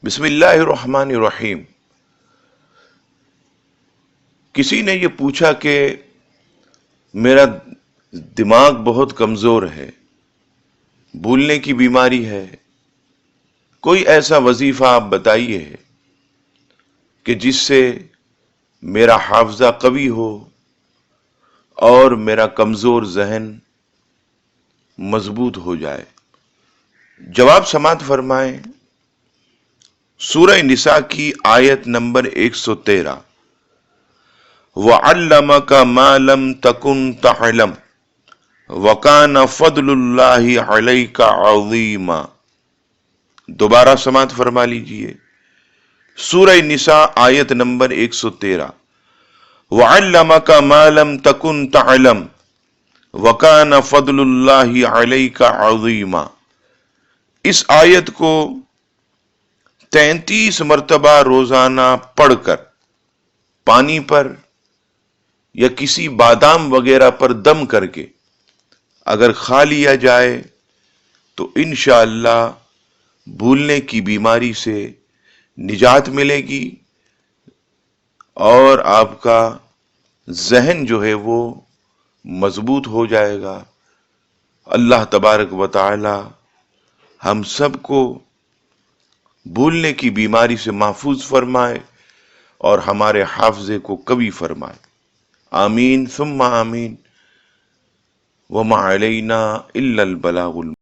بسم اللہ الرحمن الرحیم۔ کسی نے یہ پوچھا کہ میرا دماغ بہت کمزور ہے، بھولنے کی بیماری ہے، کوئی ایسا وظیفہ آپ بتائیے کہ جس سے میرا حافظہ قوی ہو اور میرا کمزور ذہن مضبوط ہو جائے۔ جواب سماعت فرمائیں، سورہ نساء کی آیت نمبر 113، وَعَلَّمَكَ مَا لَمْ تَكُنْ تَعْلَمْ وَكَانَ فَضْلُ اللَّهِ عَلَيْكَ عَظِيمًا۔ دوبارہ سماعت فرما لیجئے، سورہ نساء آیت نمبر 113، وَعَلَّمَكَ مَا لَمْ تَكُنْ تَعْلَمْ وَكَانَ فَضْلُ اللَّهِ عَلَيْكَ عَظِيمًا۔ اس آیت کو 33 مرتبہ روزانہ پڑھ کر پانی پر یا کسی بادام وغیرہ پر دم کر کے اگر کھا لیا جائے تو انشاءاللہ بھولنے کی بیماری سے نجات ملے گی اور آپ کا ذہن جو ہے وہ مضبوط ہو جائے گا۔ اللہ تبارک و تعالی ہم سب کو بھولنے کی بیماری سے محفوظ فرمائے اور ہمارے حافظے کو قوی فرمائے، آمین ثم آمین۔ وما علینا الا البلاغ